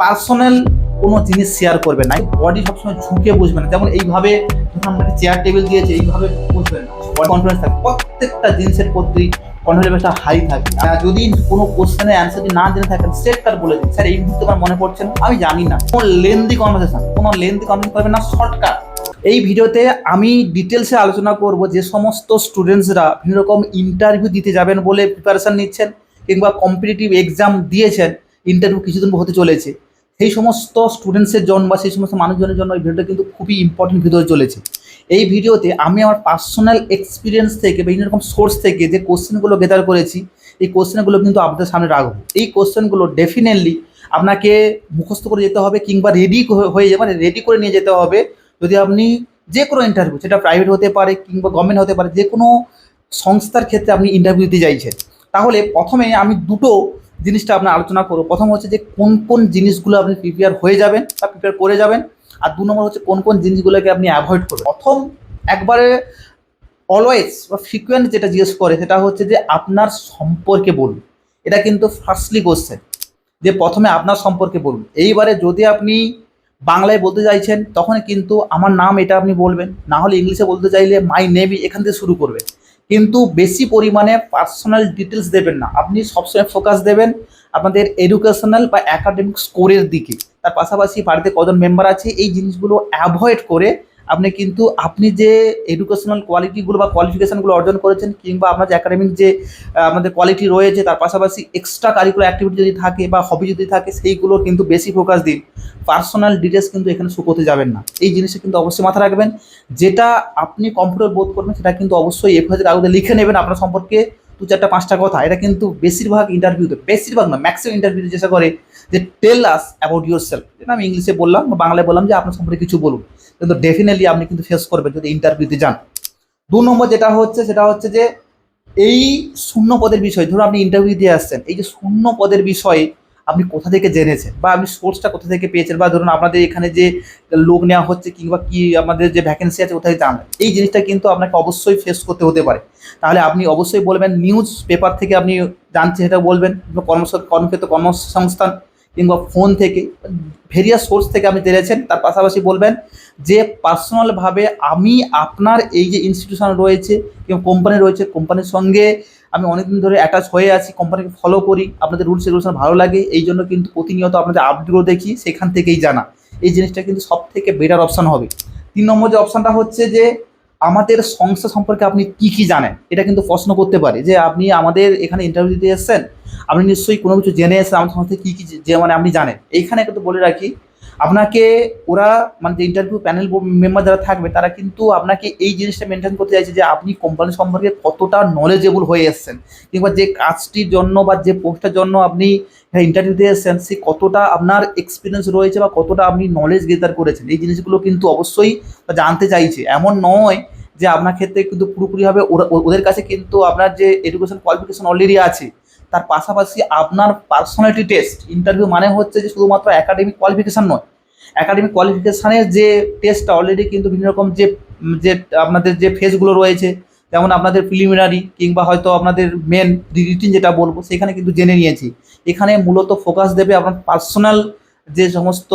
Personal কোনো জিনিস share করবে না, বডি সবসময় ঝুঁকে বসবে না। যেমন এইভাবে যখন আমাকে চেয়ার টেবিল দিয়েছে এইভাবে বসবেন না, বডি কনফিডেন্স থাকে, প্রত্যেকটা জিনিসের প্রতি কনফিডেন্সটা হাই থাকে। যদি কোনো কোশ্চেনের অ্যান্সার যদি না জেনে থাকেন স্ট্রেট কাট বলে দিন, স্যার এই মুহূর্তে আমার মনে পড়ছে না, আমি জানি না। কোনো লেন্দি কনভারসেশন করবেন না, শর্টকাট। এই ভিডিওতে আমি ডিটেলসে আলোচনা করব যে সমস্ত স্টুডেন্টসরা বিভিন্ন রকম ইন্টারভিউ দিতে যাবেন বলে প্রিপারেশন নিচ্ছেন কিংবা কম্পিটিটিভ এক্সাম দিয়েছেন, ইন্টারভিউ কিছুদিন হতে চলেছে, সেই সমস্ত স্টুডেন্টসের জন্য বা সেই সমস্ত মানুষজনের জন্য এই ভিডিওটা কিন্তু খুবই ইম্পর্টেন্ট ভিডিও চলেছে। এই ভিডিওতে আমি আমার পার্সোনাল এক্সপিরিয়েন্স থেকে বিভিন্ন রকম সোর্স থেকে যে কোশ্চেনগুলো গেদার করেছি, এই কোশ্চেনগুলো কিন্তু আপনাদের সামনে রাখবো। এই কোশ্চেনগুলো ডেফিনেটলি আপনাকে মুখস্থ করে যেতে হবে কিংবা রেডি হয়ে যাবে, মানে রেডি করে নিয়ে যেতে হবে। যদি আপনি যে কোনো ইন্টারভিউ, সেটা প্রাইভেট হতে পারে কিংবা গভর্নমেন্ট হতে পারে, যে কোনো সংস্থার ক্ষেত্রে আপনি ইন্টারভিউ দিতে চাইছেন, তাহলে প্রথমে আমি দুটো জিনিসটা আপনার আলোচনা করবো। প্রথম হচ্ছে যে কোন কোন জিনিসগুলো আপনি প্রিপেয়ার হয়ে যাবেন বা প্রিপেয়ার করে যাবেন, আর দু নম্বর হচ্ছে কোন কোন জিনিসগুলোকে আপনি অ্যাভয়েড করবেন। প্রথম একবারে অলওয়েজ বা ফ্রিকুয়েন্ট যেটা জিজ্ঞেস করে সেটা হচ্ছে যে আপনার সম্পর্কে বলুন। এটা কিন্তু ফার্স্টলি কোশ্চেন, যে প্রথমে আপনার সম্পর্কে বলুন। এইবারে যদি আপনি বাংলায় বলতে চাইছেন তখন কিন্তু আমার নাম এটা আপনি বলবেন, না হলে ইংলিশে বলতে চাইলে মাই নেম, এখান থেকে শুরু করবেন। কিন্তু বেশি পরিমাণে পার্সোনাল ডিটেলস দেবেন না, আপনি সবসময় ফোকাস দেবেন আপনাদের এডুকেশনাল বা একাডেমিক স্কোরের দিকে। তার পাশাপাশি বাড়িতে কজন মেম্বার আছে এই জিনিসগুলো অ্যাভয়েড করে আপনি যে এডুকেশনাল কোয়ালিটিগুলো বা কোয়ালিফিকেশানগুলো অর্জন করেছেন কিংবা আপনার যে একাডেমিক যে আমাদের কোয়ালিটি রয়েছে, তার পাশাপাশি এক্সট্রা কারিকুলার অ্যাক্টিভিটি যদি থাকে বা হবি যদি থাকে, সেইগুলো কিন্তু বেশি ফোকাস দিন। পার্সোনাল ডিটেলস কিন্তু এখানে শুকোতে যাবেন না, এই জিনিসটা কিন্তু অবশ্যই মাথায় রাখবেন। যেটা আপনি কমফোর্টেবল বোধ করবেন সেটা কিন্তু অবশ্যই এফআইআর কাগজে লিখে নেবেন আপনার সম্পর্কে 2-4-5টা কথা। এটা কিন্তু বেশিরভাগ ইন্টারভিউতে, বেশিরভাগ না ম্যাক্সিমাম ইন্টারভিউতে চেষ্টা করে যে টেল আস অ্যাবাউট ইউর সেলফ। যেটা আমি ইংলিশে বললাম বা বাংলায় বললাম যে আপনার সম্পর্কে কিছু বলুন, কিন্তু ডেফিনেটলি আপনি কিন্তু ফেস করবেন যদি ইন্টারভিউতে যান। 2 নম্বর যেটা হচ্ছে সেটা হচ্ছে যে এই শূন্য পদের বিষয়, ধরুন আপনি ইন্টারভিউ দিয়ে আসছেন, এই যে শূন্য পদের বিষয়ে আপনি কোথা থেকে জেনেছেন বা আপনি সোর্সটা কোথা থেকে পেয়েছেন, বা ধরুন আপনাদের এখানে যে লোক নেওয়া হচ্ছে কিংবা কি আমাদের যে ভ্যাকেন্সি আছে কোথায় জানবেন, এই জিনিসটা কিন্তু আপনাকে অবশ্যই ফেস করতে হতে পারে। তাহলে আপনি অবশ্যই বলবেন নিউজ পেপার থেকে আপনি জানছেন সেটা বলবেন, কর্মক্ষেত্র কর্মসংস্থান কিংবা ফোন থেকে, ভেরিয়াস সোর্স থেকে আপনি জেনেছেন। তার পাশাপাশি বলবেন যে পার্সোনালভাবে আমি আপনার এই যে ইনস্টিটিউশন রয়েছে কিংবা কোম্পানি রয়েছে, কোম্পানির সঙ্গে আমি অনেকদিন ধরে অ্যাটাচ হয়ে আছি, কোম্পানিকে ফলো করি, আপনাদের রুলস রেগুলেশন ভালো লাগে, এই জন্য কিন্তু প্রতিনিয়ত আপনাদের আপডেটগুলো দেখি, সেখান থেকেই জানা। এই জিনিসটা কিন্তু সব থেকে বেটার অপশান হবে। 3 নম্বর যে অপশানটা হচ্ছে যে আমাদের সংস্থা সম্পর্কে আপনি কী কী জানেন, এটা কিন্তু প্রশ্ন করতে পারে যে আপনি আমাদের এখানে ইন্টারভিউ দিতে এসেছেন, আপনি নিশ্চয়ই কোনো কিছু জেনে এসেছেন আমাদের সংস্থা কী কী যে মানে আপনি জানেন। এইখানে কিন্তু বলে রাখি, আপনাকে ওরা মানে যে ইন্টারভিউ প্যানেল মেম্বার যারা থাকবে তারা কিন্তু আপনাকে এই জিনিসটা মেনটেন করতে চাইছে যে আপনি কোম্পানি সম্পর্কে কতটা নলেজেবল হয়ে এসেছেন, কিংবা যে কাজটির জন্য বা যে পোস্টের জন্য আপনি ইন্টারভিউ দিয়ে এসেছেন সে কতটা আপনার এক্সপিরিয়েন্স রয়েছে বা কতটা আপনি নলেজ গেদার করেছেন। এই জিনিসগুলো কিন্তু অবশ্যই জানতে চাইছে। এমন নয় যে আপনার ক্ষেত্রে কিন্তু পুরোপুরিভাবে ওদের কাছে কিন্তু আপনার যে এডুকেশন কোয়ালিফিকেশন অলরেডি আছে, তার পাশাপাশি আপনার পার্সোনালিটি টেস্ট। ইন্টারভিউ মানে হচ্ছে যে শুধুমাত্র একাডেমিক কোয়ালিফিকেশান নয়, একাডেমিক কোয়ালিফিকেশানের যে টেস্টটা অলরেডি কিন্তু বিভিন্ন রকম যে যে আপনাদের যে ফেজগুলো রয়েছে, যেমন আপনাদের প্রিলিমিনারি কিংবা হয়তো আপনাদের মেন রিটিন যেটা বলবো, সেখানে কিন্তু জেনে নিয়েছি। এখানে মূলত ফোকাস দেবে আপনার পার্সোনাল যে সমস্ত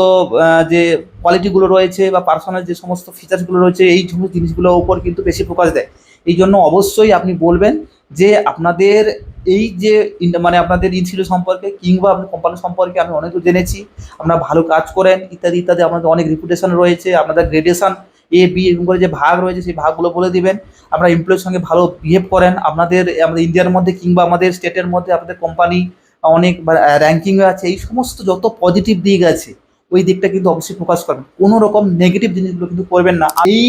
যে কোয়ালিটিগুলো রয়েছে বা পার্সোনাল যে সমস্ত ফিচার্সগুলো রয়েছে, এই সমস্ত জিনিসগুলোর উপর কিন্তু বেশি ফোকাস দেয়। এই জন্য অবশ্যই আপনি বলবেন যে আপনাদের এই যে মানে আপনাদের ইনস্টিটিউট সম্পর্কে কিংবা আপনার কোম্পানি সম্পর্কে আমি অনেক জেনেছি, আপনারা ভালো কাজ করেন ইত্যাদি ইত্যাদি, আপনাদের অনেক রিপুটেশন রয়েছে, আপনাদের গ্রেডুয়েশন এ বি এরকম করে যে ভাগ রয়েছে সেই ভাগগুলো বলে দিবেন। আপনারা এমপ্লয়ের সঙ্গে ভালো বিহেভ করেন, আমাদের ইন্ডিয়ার মধ্যে কিংবা আমাদের স্টেটের মধ্যে আপনাদের কোম্পানি অনেক র্যাঙ্কিংয়ে আছে, এই সমস্ত যত পজিটিভ দিক আছে ওই দিকটা কিন্তু অবশ্যই ফোকাস করবেন। কোনো রকম নেগেটিভ জিনিসগুলো কিন্তু করবেন না। এই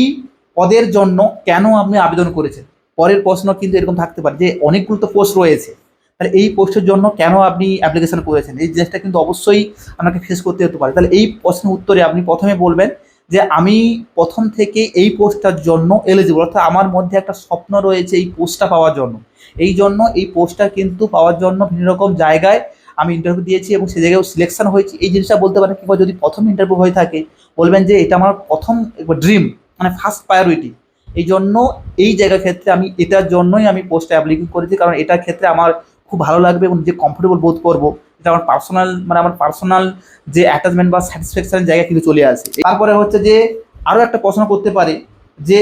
পদের জন্য কেন আপনি আবেদন করেছেন, পরের প্রশ্ন কিন্তু এরকম থাকতে পারে যে অনেকগুলো তো পোস্ট রয়েছে, তাহলে এই পোস্টের জন্য কেন আপনি অ্যাপ্লিকেশন করেছেন, এই জিনিসটা কিন্তু অবশ্যই আপনাকে ফেস করতে হতে পারে। তাহলে এই প্রশ্নের উত্তরে আপনি প্রথমে বলবেন যে আমি প্রথম থেকে এই পোস্টটার জন্য এলিজিবল, অর্থাৎ আমার মধ্যে একটা স্বপ্ন রয়েছে এই পোস্টটা পাওয়ার জন্য, এই জন্য এই পোস্টটা কিন্তু পাওয়ার জন্য বিভিন্ন রকম জায়গায় আমি ইন্টারভিউ দিয়েছি এবং সে জায়গায় সিলেকশন হয়েছি, এই জিনিসটা বলতে পারেন। কিংবা যদি প্রথম ইন্টারভিউ হয়ে থাকে বলবেন যে এটা আমার প্রথম ড্রিম, মানে ফার্স্ট প্রায়োরিটি, এই জন্য এই জায়গার ক্ষেত্রে আমি এটার জন্যই আমি পোস্টে অ্যাপ্লিকেশন করেছি, কারণ এটার ক্ষেত্রে আমার খুব ভালো লাগবে এবং যে কমফোর্টেবল বোধ করবো এটা আমার পার্সোনাল যে অ্যাটাচমেন্ট বা স্যাটিসফ্যাকশনের জায়গা কিন্তু চলে আসে। তারপরে হচ্ছে যে আরও একটা প্রশ্ন করতে পারে যে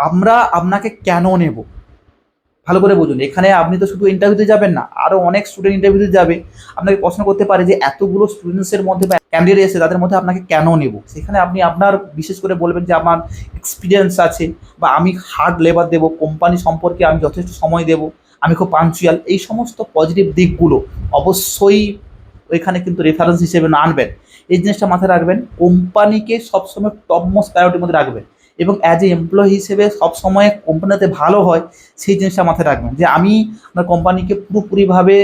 আমরা আপনাকে কেন নেব। ভালো করে বুঝুন, এখানে আপনি তো শুধু ইন্টারভিউতে যাবেন না, আরও অনেক স্টুডেন্ট ইন্টারভিউতে যাবে। আপনাকে প্রশ্ন করতে পারে যে এতগুলো স্টুডেন্টসের মধ্যে বা ক্যান্ডিডেট এসে তাদের মধ্যে আপনাকে কেন নেব। সেখানে আপনি আপনার বিশেষ করে বলবেন যে আমার এক্সপিরিয়েন্স আছে, বা আমি হার্ড লেবার দেবো, কোম্পানি সম্পর্কে আমি যথেষ্ট সময় দেবো, আমি খুব পাঞ্চুয়াল। এই সমস্ত পজিটিভ দিকগুলো অবশ্যই ওইখানে কিন্তু রেফারেন্স হিসেবে না আনবেন। এই জিনিসটা মাথায় রাখবেন, কোম্পানিকে সবসময় টপ মোস্ট প্রায়োরিটির মধ্যে রাখবেন, এবং অ্যাজ এ এমপ্লয়ি হিসেবে সবসময় কোম্পানিতে ভালো হয় সেই জিনিসটা মাথায় রাখবেন, যে আমি আমার কোম্পানিকে পুরোপুরিভাবে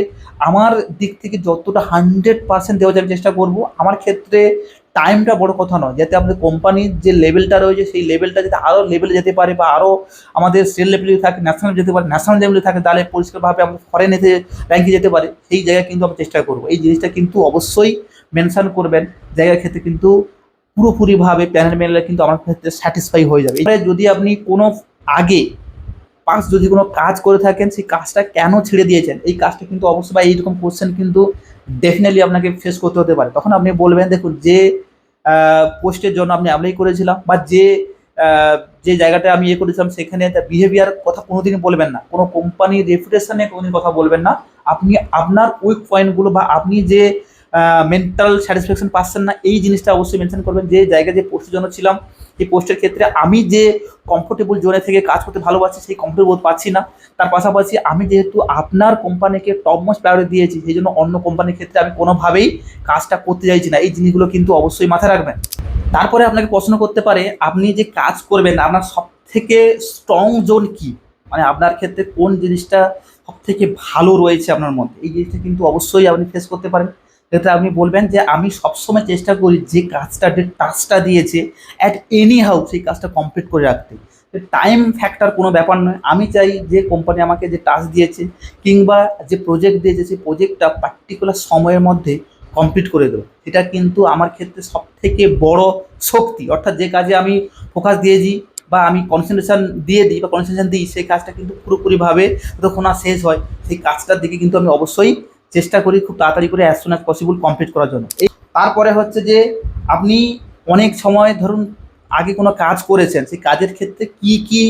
আমার দিক থেকে যতটা 100% দেওয়া যাবে চেষ্টা করব। আমার ক্ষেত্রে টাইমটা বড় কথা নয়, যাতে আমাদের কোম্পানির যে লেভেলটা রয়েছে সেই লেভেলটা যাতে আরও লেভেলে যেতে পারে, বা আরও আমাদের স্টেট লেভেলে থাকে, ন্যাশনাল যেতে পারে, ন্যাশনাল লেভেলে থাকে, তাহলে পরিষ্কারভাবে আমাদের ফরেনেতে র্যাঙ্কে যেতে পারে, সেই জায়গায় কিন্তু আমরা চেষ্টা করবো। এই জিনিসটা কিন্তু অবশ্যই মেনশন করবেন। জায়গার ক্ষেত্রে কিন্তু পুরোপুরিভাবে প্যানেল মেনরা কিন্তু আমার ক্ষেত্রে স্যাটিসফাই হয়ে যাবে। এবারে যদি আপনি কোনো আগে যদি কোনো কাজ করে থাকেন, সেই কাজটা কেন ছেড়ে দিয়েছেন, এই কাজটা কিন্তু অবশ্যই, বা এইরকম কোশ্চেন কিন্তু ডেফিনেটলি আপনাকে ফেস করতে হতে পারে। তখন আপনি বলবেন, দেখুন যে পোস্টের জন্য আপনি অ্যাপ্লাই করেছিলাম, বা যে জায়গাটা আমি করেছিলাম সেখানে তার বিহেভিয়ার কথা কোনোদিনই বলবেন না, কোনো কোম্পানির রেপুটেশনে কোনোদিন কথা বলবেন না। আপনি আপনার উইক পয়েন্টগুলো, বা আপনি যে মেন্টাল স্যাটিসফ্যাকশন পাচ্ছেন না, এই জিনিসটা অবশ্যই মেনশন করবেন। যে জায়গায় যে পোস্টের জন্য ছিলাম, এই পোস্টের ক্ষেত্রে আমি যে কমফোর্টেবল জোনে থেকে কাজ করতে ভালোবাসি, সেই কমফোর্টেবল পাচ্ছি না। তার পাশাপাশি আমি যেহেতু আপনার কোম্পানিকে টপ মোস্ট প্রায়োরিটি দিয়েছি, সেই জন্য অন্য কোম্পানির ক্ষেত্রে আমি কোনোভাবেই কাজটা করতে চাইছি না। এই জিনিসগুলো কিন্তু অবশ্যই মাথায় রাখবেন। তারপরে আপনাকে প্রশ্ন করতে পারে, আপনি যে কাজ করবেন আপনার সব থেকে স্ট্রং জোন কি, মানে আপনার ক্ষেত্রে কোন জিনিসটা সব থেকে ভালো রয়েছে আপনার মধ্যে। এই জিনিসটা কিন্তু অবশ্যই আপনি ফেস করতে পারেন। যেটা আপনি বলবেন যে আমি সবসময় চেষ্টা করি যে কাজটা, যে টাস্কটা দিয়েছে অ্যাট এনি হাউ সেই কাজটা কমপ্লিট করে রাখতে। টাইম ফ্যাক্টর কোনো ব্যাপার নয়। আমি চাই যে কোম্পানি আমাকে যে টাস্ক দিয়েছে কিংবা যে প্রজেক্ট দিয়েছে, সেই প্রজেক্টটা পার্টিকুলার সময়ের মধ্যে কমপ্লিট করে দেবো। এটা কিন্তু আমার ক্ষেত্রে সব থেকে বড় শক্তি। অর্থাৎ যে কাজে আমি ফোকাস দিয়েছি, বা আমি কনসেন্ট্রেশন দিয়ে দিই, বা কনসেন্ট্রেশন দিই, সেই কাজটা কিন্তু পুরোপুরিভাবে যতক্ষণ না শেষ হয়, সেই কাজটার দিকে কিন্তু আমি অবশ্যই চেষ্টা করি খুব তাড়াতাড়ি করে as soon as possible complete করার জন্য। তারপরে হচ্ছে যে আপনি অনেক সময় ধরুন আগে কোনো কাজ করেছেন, সেই কাজের ক্ষেত্রে কি কি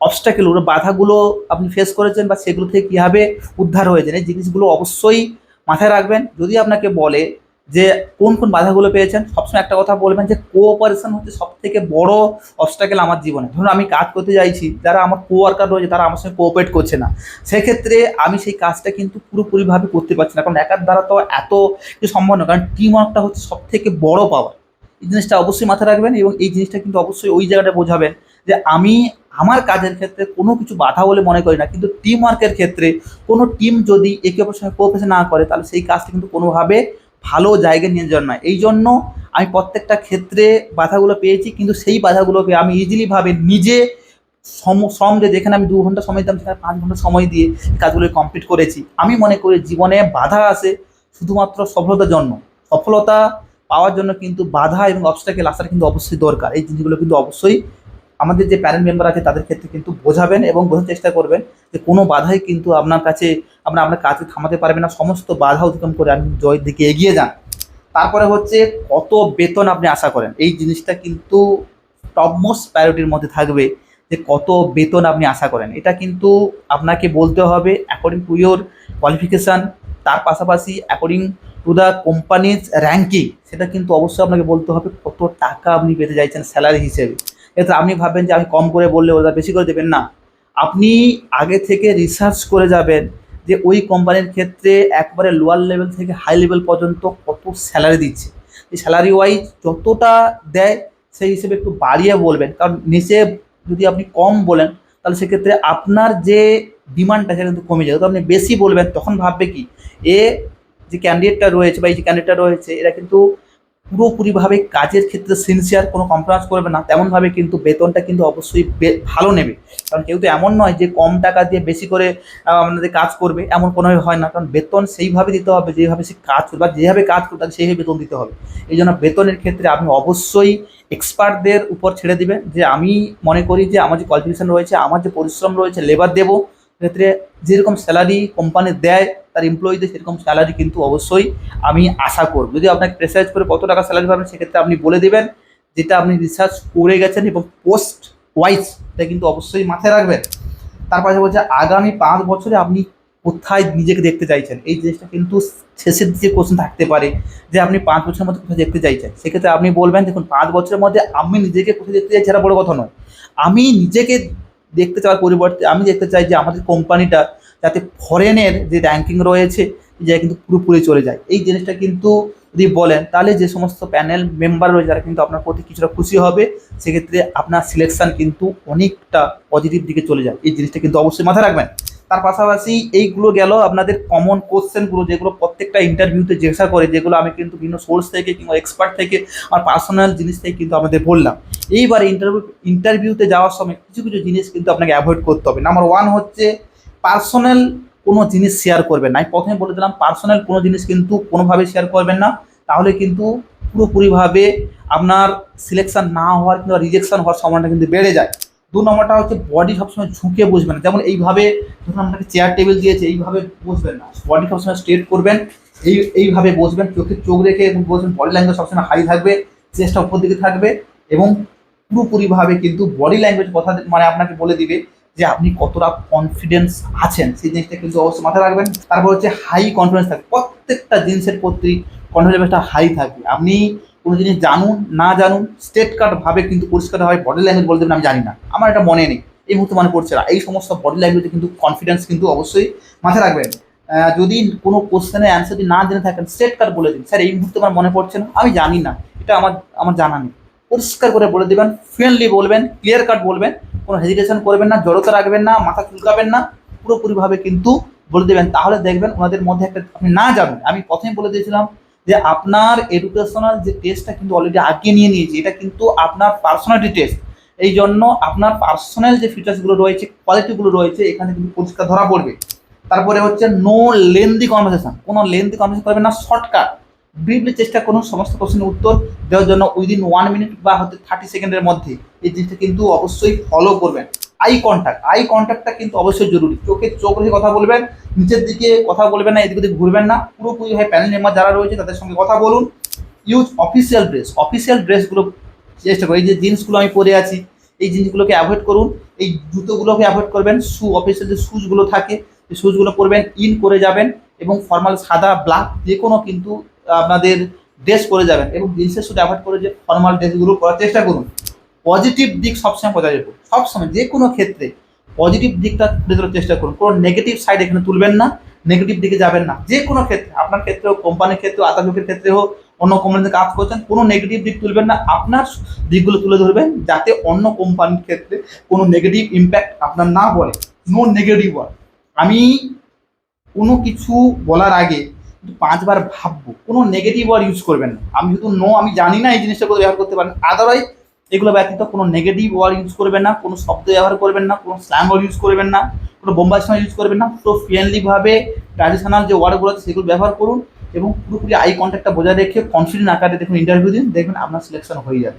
অবস্টাকেল, বাধাগুলো আপনি ফেস করেছেন, বা সেগুলো থেকে কীভাবে উদ্ধার হয়েছেন, এই জিনিসগুলো অবশ্যই মাথায় রাখবেন। যদি আপনাকে বলে যে কোন কোন বাধাগুলো পেয়েছেন, সবসময় একটা কথা বলবেন যে কোঅপারেশন হচ্ছে সব থেকে বড় অবস্টাকেল আমার জীবনে। ধরুন আমি কাজ করতে চাইছি, যারা আমার কোয়ার্কার রয়েছে তারা আমার সঙ্গে কোঅপারেট করছে না, সেক্ষেত্রে আমি সেই কাজটা কিন্তু পুরোপুরিভাবে করতে পারছি না, কারণ একার দ্বারা তো এত কিছু সম্ভব নয়, কারণ টিম ওয়ার্কটা হচ্ছে সব থেকে বড় পাওয়ার। এই জিনিসটা অবশ্যই মাথায় রাখবেন, এবং এই জিনিসটা কিন্তু অবশ্যই ওই জায়গাটা বোঝাবেন যে আমি আমার কাজের ক্ষেত্রে কোনো কিছু বাধা বলে মনে করি না, কিন্তু টিম ওয়ার্কের ক্ষেত্রে কোনো টিম যদি একে অপরের সঙ্গে কোঅপারেশন না করে, তাহলে সেই কাজটা কিন্তু কোনোভাবে ভালো জায়গায় নিয়ে যাওয়ার নয়। এই জন্য আমি প্রত্যেকটা ক্ষেত্রে বাধাগুলো পেয়েছি, কিন্তু সেই বাধাগুলোকে আমি ইজিলিভাবে নিজে শ্রম দিয়ে, যেখানে আমি 2 ঘন্টা সময় দিতাম সেখানে 5 ঘন্টা সময় দিয়ে কাজগুলো কমপ্লিট করেছি। আমি মনে করি জীবনে বাধা আসে শুধুমাত্র সফলতার জন্য। সফলতা পাওয়ার জন্য কিন্তু বাধা এবং অবস্টাকেল আসার কিন্তু অবশ্যই দরকার। এই জিনিসগুলো কিন্তু অবশ্যই আমাদের যে প্যারেন্ট মেম্বার আছে তাদের ক্ষেত্রে কিন্তু বোঝাবেন, এবং বোঝার চেষ্টা করবেন যে কোনো বাধাই কিন্তু আপনার কাছে আপনার কাজকে থামাতে পারবে না। সমস্ত বাধা অতিক্রম করে আপনি জয়ের দিকে এগিয়ে যান। তারপরে হচ্ছে কত বেতন আপনি আশা করেন, এই জিনিসটা কিন্তু টপ মোস্ট প্রায়োরিটির মধ্যে থাকবে, যে কত বেতন আপনি আশা করেন। এটা কিন্তু আপনাকে বলতে হবে অ্যাকর্ডিং টু ইয়োর কোয়ালিফিকেশান, তার পাশাপাশি according to the companies ranking, সেটা কিন্তু অবশ্যই আপনাকে বলতে হবে কত টাকা আপনি পেতে চাইছেন স্যালারি হিসেবে। এতে আপনি ভাববেন যে আমি কম করে বললে ওরা বেশি করে দেবেন না, আপনি আগে থেকে রিসার্চ করে যাবেন যে ওই কোম্পানির ক্ষেত্রে একবারে লোয়ার লেভেল থেকে হাই লেভেল পর্যন্ত কত স্যালারি দিচ্ছে। এই স্যালারি ওয়াইজ যতটা দেয় সেই হিসেবে একটু বাড়িয়ে বলবেন, কারণ নিচে যদি আপনি কম বলেন তাহলে সেক্ষেত্রে আপনার যে ডিমান্ডটা সেটা কিন্তু কমে যাবে। তো আপনি বেশি বলবেন, তখন ভাববে কি যে ক্যান্ডিডেটটা রয়েছে, বা এই যে ক্যান্ডিডেটটা রয়েছে, এরা কিন্তু পুরোপুরিভাবে কাজের ক্ষেত্রে সিনসিয়ার, কোনো কম্প্রোমাইজ করবে না, তেমনভাবে কিন্তু বেতনটা কিন্তু অবশ্যই ভালো নেবে। কারণ কেউ তো এমন নয় যে কম টাকা দিয়ে বেশি করে আপনাদের কাজ করবে, এমন কোনোভাবে হয় না। কারণ বেতন সেইভাবে দিতে হবে যেভাবে সে কাজ করবে, বা যেভাবে কাজ করবে তাকে সেইভাবে বেতন দিতে হবে। এই জন্য বেতনের ক্ষেত্রে আপনি অবশ্যই এক্সপার্টদের উপর ছেড়ে দিবেন, যে আমি মনে করি যে আমার যে কোয়ালিফিকেশান রয়েছে, আমার যে পরিশ্রম রয়েছে, লেবার দেবো, সেক্ষেত্রে যেরকম স্যালারি কোম্পানি দেয় তার এমপ্লয়ীদের সেরকম স্যালারি কিন্তু অবশ্যই আমি আশা করব। যদি আপনাকে প্রেসারাইজ করে কত টাকা স্যালারি পাবেন সেক্ষেত্রে আপনি বলে দেবেন, যেটা আপনি রিসার্চ করে গেছেন এবং পোস্ট ওয়াইজ এটা কিন্তু অবশ্যই মাথায় রাখবেন। তার পাশে বলছে আগামী 5 বছরে আপনি কোথায় নিজেকে দেখতে চাইছেন, এই জিনিসটা কিন্তু শেষের দিকে কোশ্চেন থাকতে পারে যে আপনি 5 বছরের মধ্যে কোথায় দেখতে চাইছেন। সেক্ষেত্রে আপনি বলবেন দেখুন 5 বছরের মধ্যে আমি নিজেকে কোথায় দেখতে চাই সেটা বড় কথা নয়, আমি নিজেকে দেখতে চাওয়ার পরিবর্তে আমি দেখতে চাই যে আমাদের কোম্পানিটা যাতে ফরেনের যে র্যাঙ্কিং রয়েছে যা কিন্তু পুরোপুরি চলে যায়। এই জিনিসটা কিন্তু যদি বলেন তাহলে যে সমস্ত প্যানেল মেম্বার রয়েছে তারা কিন্তু আপনার প্রতি কিছুটা খুশি হবে। সেক্ষেত্রে আপনার সিলেকশন কিন্তু অনেকটা পজিটিভ দিকে চলে যায়, এই জিনিসটা কিন্তু অবশ্যই মাথায় রাখবেন। তার পাশাপাশি এইগুলো গেল আপনাদের কমন কোশ্চেনগুলো, যেগুলো প্রত্যেকটা ইন্টারভিউতে জিজ্ঞাসা করে, যেগুলো আমি কিন্তু বিভিন্ন সোর্স থেকে কিংবা এক্সপার্ট থেকে আমার পার্সোনাল জিনিস থেকে কিন্তু আমাদের বললাম। এইবার ইন্টারভিউতে যাওয়ার সময় কিছু কিছু জিনিস কিন্তু আপনাকে অ্যাভয়েড করতে হবে। নাম্বার 1 হচ্ছে পার্সোনাল কোনো জিনিস শেয়ার করবেন না। আমি প্রথমে বলে দিলাম পার্সোনাল কোনো জিনিস কিন্তু কোনোভাবে শেয়ার করবেন না, তাহলে কিন্তু পুরোপুরিভাবে আপনার সিলেকশন না হওয়ার কিংবা রিজেকশন হওয়ার সম্ভাবনা কিন্তু বেড়ে যায়। 2 নম্বরটা হচ্ছে বডি সবসময় ঝুঁকে বসবেন না, যেমন এইভাবে যখন আপনাকে চেয়ার টেবিল দিয়েছে এইভাবে বসবেন না, বডি সবসময় স্ট্রেট করবেন, এইভাবে বসবেন, চোখে চোখ রেখে এবং বসবেন, বডি ল্যাঙ্গুয়েজ সবসময় হাই থাকবে, চেস্টটা উপর দিকে থাকবে এবং পুরোপুরিভাবে কিন্তু বডি ল্যাঙ্গুয়েজ কথা মানে আপনাকে বলে দিবে যে আপনি কতটা কনফিডেন্স আছেন, সেই জিনিসটা কিন্তু অবশ্যই মাথায় রাখবেন। তারপর হচ্ছে হাই কনফিডেন্স থাকবে, প্রত্যেকটা জিনিসের প্রতি কনফিডেন্স লেভেলটা হাই থাকবে। আপনি কোনো জিনিস জানুন না জানুন স্টেট কার্ড ভাবে কিন্তু পরিষ্কারভাবে বডি ল্যাঙ্গুয়েজ বলে দেবেন আমি জানি না, আমার এটা মনে নেই, এই মুহূর্তে মনে পড়ছে না, এই সমস্ত বডি ল্যাঙ্গুয়েজে কিন্তু কনফিডেন্স কিন্তু অবশ্যই মাথায় রাখবেন। যদি কোনো কোশ্চেনের অ্যান্সার যদি না জেনে থাকেন স্টেট কার্ড বলে দিন, স্যার এই মুহূর্তে আমার মনে পড়ছে না, আমি জানি না, এটা আমার আমার জানা নেই, পরিষ্কার করে বলে দেবেন, ফ্রেন্ডলি বলবেন, ক্লিয়ার কাট বলবেন, কোনো হেজিটেশন করবেন না, জড়তা রাখবেন না, মাথা চুলকাবেন না, পুরোপুরিভাবে কিন্তু বলে দেবেন। তাহলে দেখবেন ওনাদের মধ্যে একটা আপনি না জানুন, আমি প্রথমে বলে দিয়েছিলাম যে আপনার এডুকেশনাল যে টেস্টটা কিন্তু অলরেডি আগে নিয়ে নিয়েছি, এটা কিন্তু আপনার পার্সোনালিটি টেস্ট, এই জন্য আপনার পার্সোনাল যে ফিচার্সগুলো রয়েছে কোয়ালিটিগুলো রয়েছে এখানে কিন্তু পরিষ্কার ধরা পড়বে। তারপরে হচ্ছে নো লেন্দি কনভারসেশন, কোনো লেন্দি কনভারসেশন করবেন না, শর্টকাট ব্রিফলি চেষ্টা করুন সমস্ত কোশ্চেনের উত্তর দেওয়ার জন্য উইদিন 1 মিনিট বা হতে 30 সেকেন্ডের মধ্যে, এই জিনিসটা কিন্তু অবশ্যই ফলো করবেন। আই কন্ট্যাক্টটা কিন্তু অবশ্যই জরুরি, চোখে চোখ রেখে কথা বলবেন, নিচের দিকে কথা বলবেন না, এদিক ওদিক ঘুরবেন না, পুরোপুরি হয় প্যানেল মেম্বার যারা রয়েছে তাদের সঙ্গে কথা বলুন। ইউজ অফিসিয়াল ড্রেসগুলো চেষ্টা করুন, এই যে জিন্সগুলো আমি পরে আছি এই জিনিসগুলোকে অ্যাভয়েড করুন, এই জুতোগুলোকে অ্যাভয়েড করবেন, অফিসিয়াল যে শুজগুলো থাকে এই শুজগুলো পরবেন, ইন করে যাবেন এবং ফর্মাল সাদা ব্ল্যাক যে কোনো কিন্তু আপনাদের ড্রেস পরে যাবেন এবং জিন্সের শুধু অ্যাভয়েড করে যে ফর্মাল ড্রেসগুলো পরার চেষ্টা করুন। পজিটিভ দিক সবসময় বজায় রাখুন, সবসময় যে কোনো ক্ষেত্রে পজিটিভ দিকটা তুলে ধরার চেষ্টা করুন, কোনো নেগেটিভ সাইড এখানে তুলবেন না, নেগেটিভ দিকে যাবেন না। যে কোনো ক্ষেত্রে আপনার ক্ষেত্রে হোক, কোম্পানির ক্ষেত্রে, আদার লোকের ক্ষেত্রে হোক, অন্য কোম্পানিতে কাজ করছেন, কোনো নেগেটিভ দিক তুলবেন না, আপনার দিকগুলো তুলে ধরবেন যাতে অন্য কোম্পানির ক্ষেত্রে কোনো নেগেটিভ ইম্প্যাক্ট আপনার না বলে। নো নেগেটিভ ওয়ার্ড, আমি কোনো কিছু বলার আগে 5বার ভাববো, কোনো নেগেটিভ ওয়ার্ড ইউজ করবেন না। আমি শুধু আমি জানি না এই জিনিসটা করে ব্যবহার করতে পারেন, আদারওয়াইজ এগুলো ব্যতীত কোনো নেগেটিভ ওয়ার্ড ইউজ করবেন না, কোনো শব্দ ব্যবহার করবেন না, কোনো স্ল্যাং ওয়ার্ড ইউজ করবেন না, কোনো বোম্বাই স্ল্যাং ইউজ করবেন না। তো ফ্রেন্ডলিভাবে ট্র্যাডিশনাল যে ওয়ার্ডগুলো আছে সেগুলো ব্যবহার করুন এবং পুরোপুরি আই কন্ট্যাক্টটা বজায় রেখে কনফিডেন্ট আকারে দেখুন ইন্টারভিউ দিন, দেখবেন আপনার সিলেকশন হয়ে যাবে।